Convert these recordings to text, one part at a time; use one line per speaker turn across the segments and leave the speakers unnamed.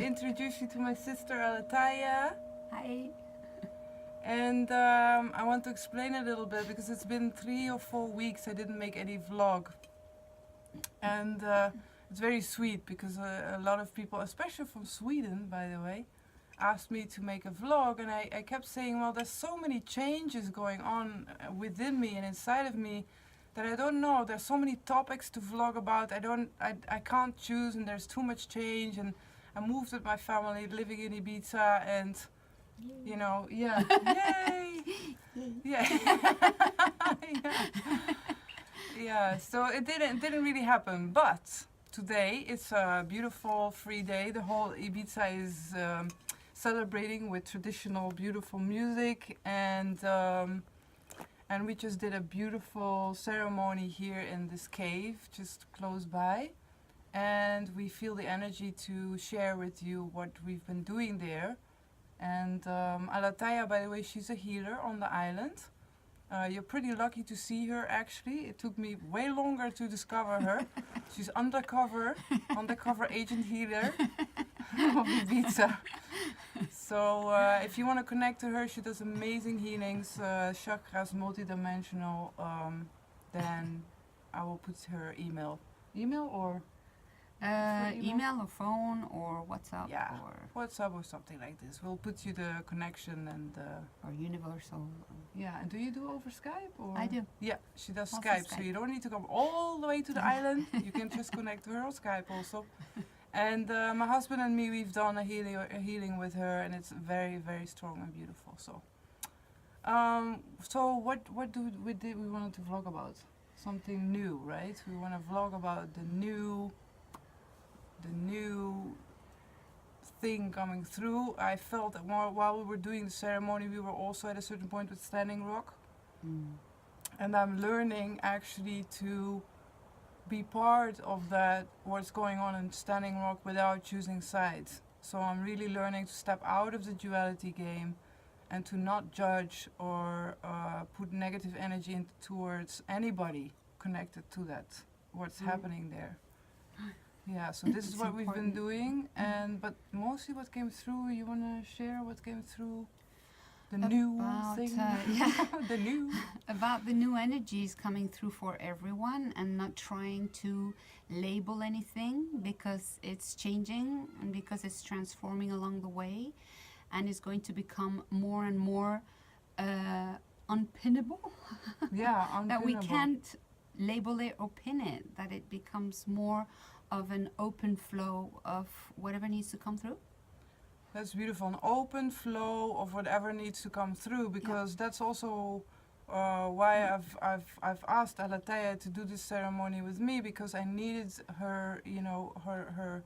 introduce you to my sister Alataya.
Hi.
And I want to explain a little bit because it's been 3 or 4 weeks I didn't make any vlog. And it's very sweet because a lot of people, especially from Sweden by the way, asked me to make a vlog, and I kept saying, well, there's so many changes going on within me and inside of me that I don't know. There's so many topics to vlog about. I can't choose, and there's too much change. And I moved with my family, living in Ibiza, and you know, yeah, yay, yeah, yeah. So it didn't really happen, but today it's a beautiful free day. The whole Ibiza is celebrating with traditional, beautiful music, and we just did a beautiful ceremony here in this cave just close by, and we feel the energy to share with you what we've been doing there. And Alataya, by the way, she's a healer on the island. You're pretty lucky to see her, actually. It took me way longer to discover her. She's undercover agent healer of Ibiza. So if you want to connect to her, she does amazing healings, chakras, multidimensional. Then I will put her email or
email or phone or WhatsApp,
yeah,
or
WhatsApp or something like this. We'll put you the connection and
or universal.
yeah. And do you do over Skype or?
I do.
Yeah, she does
Also
Skype, so
Skype.
you don't need to come all the way to the island. You can just connect to her on Skype also. And my husband and me, we've done a healing with her, and it's very, very strong and beautiful. So, so what did we wanted to vlog about? Something new, right? We want to vlog about the new thing coming through. I felt that while we were doing the ceremony, we were also at a certain point with Standing Rock, and I'm learning actually to be part of that, what's going on in Standing Rock, without choosing sides. So I'm really learning to step out of the duality game and to not judge or put negative energy towards anybody connected to that, what's happening there. Yeah, so this is what we've been doing, and but mostly what came through. You want to share what came through? The new thing?
Yeah.
The new.
About the new energies coming through for everyone, and not trying to label anything because it's changing and because it's transforming along the way, and it's going to become more and more unpinnable.
Yeah, unpinnable.
That we can't label it or pin it, that it becomes more of an open flow of whatever needs to come through.
That's beautiful. An open flow of whatever needs to come through, because that's also why I've asked Alataya to do this ceremony with me, because I needed her, you know, her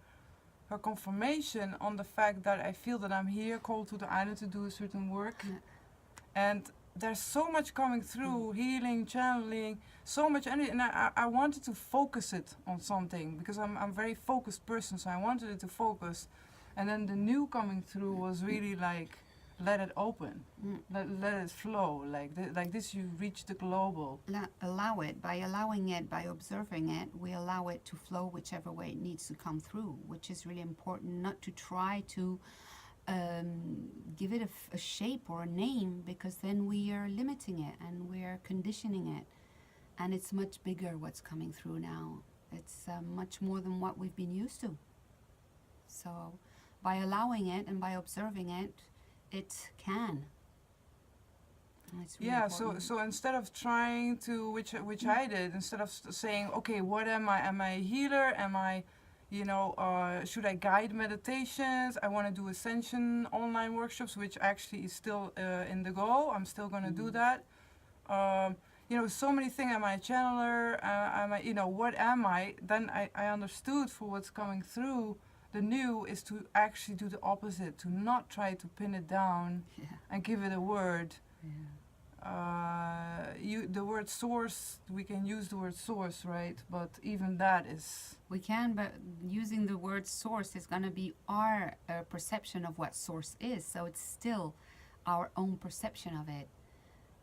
confirmation on the fact that I feel that I'm here, called to the island to do a certain work, and there's so much coming through, healing, channeling, so much energy, and I wanted to focus it on something, because I'm a very focused person, so I wanted it to focus. And then the new coming through was really like, let it open, let it flow, like this you reach the global.
Allow it, by allowing it, by observing it, we allow it to flow whichever way it needs to come through, which is really important, not to try to give it a shape or a name, because then we are limiting it and we are conditioning it, and it's much bigger what's coming through now. It's much more than what we've been used to. So by allowing it and by observing it, it can. And it's really important.
So instead of trying to, which I did, instead of saying, okay, what am I? Am I a healer? Am I, you know, should I guide meditations? I want to do Ascension online workshops, which actually is still in the go. I'm still going to do that. You know, so many things. Am I a channeler? Am I, you know, what am I? Then I understood, for what's coming through, the new is to actually do the opposite, to not try to pin it down and give it a word. The word source, we can use the word source, right? But even that is...
We can, but using the word source is going to be our perception of what source is. So it's still our own perception of it.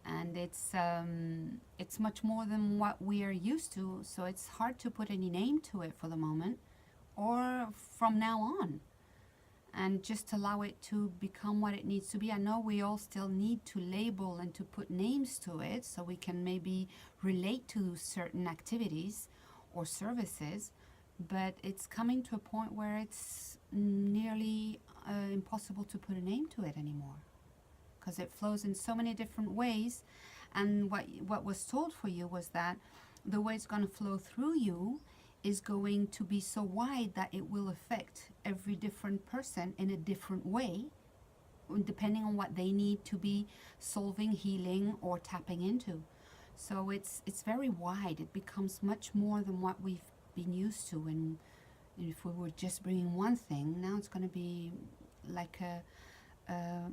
And it's much more than what we are used to. So it's hard to put any name to it for the moment, or from now on. and just allow it to become what it needs to be. I know we all still need to label and to put names to it so we can maybe relate to certain activities or services, but it's coming to a point where it's nearly impossible to put a name to it anymore, because it flows in so many different ways. And what was told for you was that the way it's going to flow through you is going to be so wide that it will affect every different person in a different way, depending on what they need to be solving, healing, or tapping into. So it's very wide. It becomes much more than what we've been used to. And if we were just bringing one thing, now it's going to be like a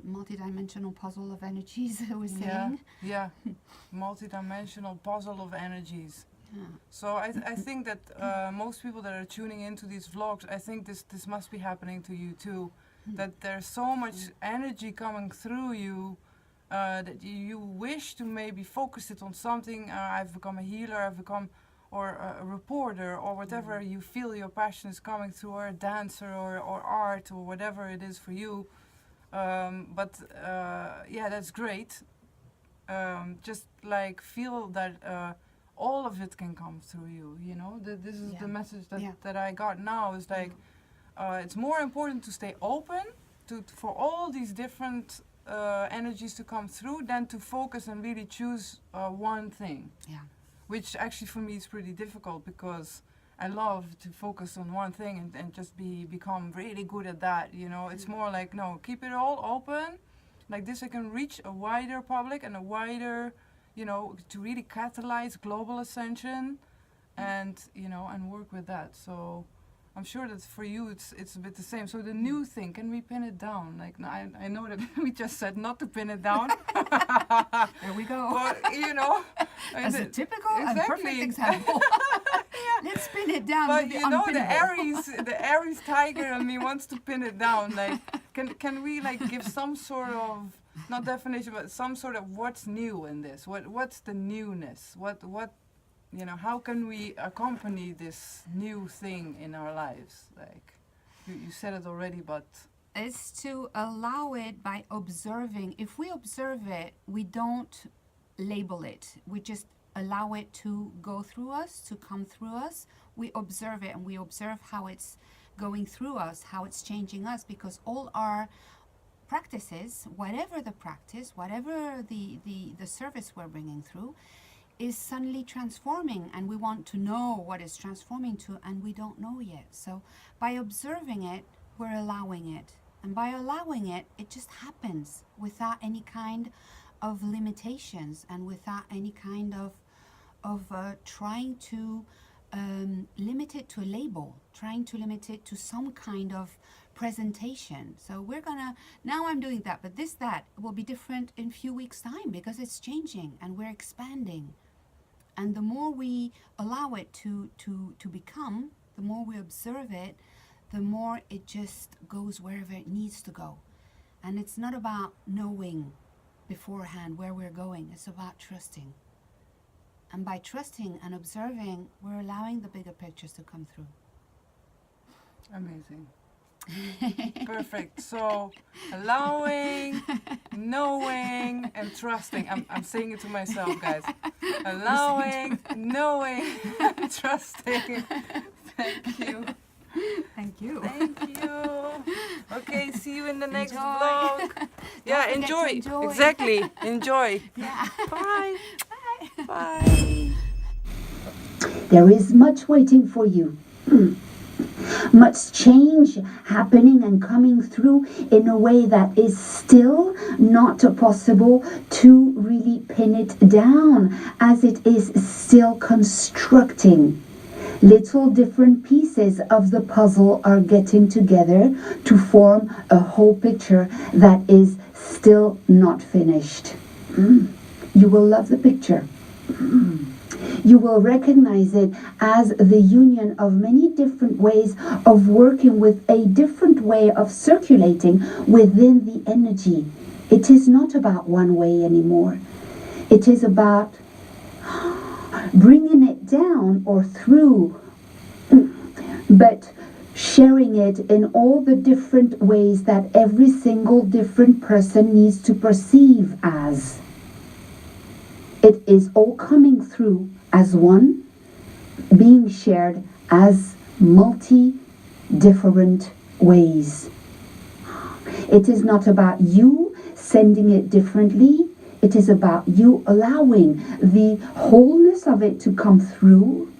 multi-dimensional puzzle of energies, I was saying.
Yeah, multi-dimensional puzzle of energies.
Yeah.
So I think that most people that are tuning into these vlogs, I think this must be happening to you too, that there's so much energy coming through you that you wish to maybe focus it on something. I've become a healer, I've become or a reporter or whatever you feel your passion is coming through, or a dancer or art or whatever it is for you. But yeah, that's great. Just like feel that all of it can come through you, you know. This is the message that I got now, is like it's more important to stay open for all these different energies to come through than to focus and really choose one thing.
Yeah.
Which actually for me is pretty difficult, because I love to focus on one thing and just become really good at that, you know. It's more like, no, keep it all open. Like this I can reach a wider public and a wider, you know, to really catalyze global ascension and, you know, and work with that. So I'm sure that for you it's a bit the same. So the new thing, can we pin it down? Like, I know that we just said not to pin it down.
There we go.
But, you know.
As a typical and perfect example. Let's pin it down.
But
with
you know,
unpinnable.
the Aries tiger in me wants to pin it down. Like, can we like give some sort of, not definition, but some sort of what's new in this? What's the newness? What you know, how can we accompany this new thing in our lives? Like, you said it already, but
It's to allow it by observing. If we observe it, we don't label it. We just allow it to go through us, to come through us. We observe it, and we observe how it's going through us, how it's changing us, because all our practices, whatever the practice, whatever the service we're bringing through, is suddenly transforming, and we want to know what it's transforming to, and we don't know yet. So by observing it, we're allowing it. And by allowing it, it just happens without any kind of limitations and without any kind of trying to limit it to a label, trying to limit it to some kind of presentation. So we're gonna, now I'm doing that, but that will be different in a few weeks' time, because it's changing and we're expanding. And the more we allow it to become, the more we observe it, the more it just goes wherever it needs to go. And it's not about knowing beforehand where we're going, it's about trusting. And by trusting and observing, we're allowing the bigger pictures to come through.
amazing. Perfect. So allowing, knowing, and trusting. I'm saying it to myself, guys. Allowing, knowing, and trusting. Thank you.
Thank you.
Thank you. Okay, see you in the next
Enjoy.
vlog. Yeah,
forget to
enjoy.
enjoy.
Exactly. Enjoy.
Yeah.
Bye. Bye.
There is much waiting for you. Much change happening and coming through in a way that is still not possible to really pin it down, as it is still constructing. Little different pieces of the puzzle are getting together to form a whole picture that is still not finished. You will love the picture. You will recognize it as the union of many different ways of working with a different way of circulating within the energy. It is not about one way anymore. It is about bringing it down or through, but sharing it in all the different ways that every single different person needs to perceive as. It is all coming through as one, being shared as multi-different ways. It is not about you sending it differently. It is about you allowing the wholeness of it to come through,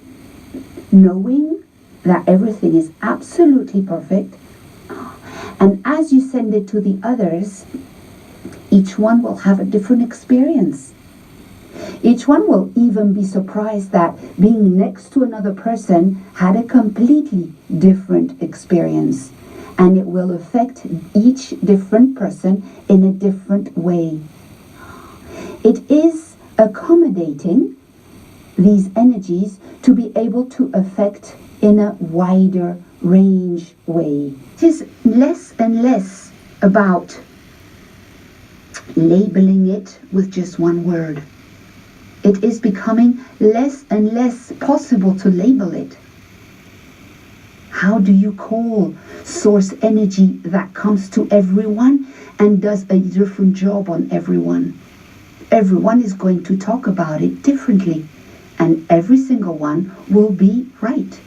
knowing that everything is absolutely perfect. And as you send it to the others, each one will have a different experience. Each one will even be surprised that being next to another person had a completely different experience. And it will affect each different person in a different way. It is accommodating these energies to be able to affect in a wider range way. It is less and less about labeling it with just one word. It is becoming less and less possible to label it. How do you call source energy that comes to everyone and does a different job on everyone? Everyone is going to talk about it differently, and every single one will be right.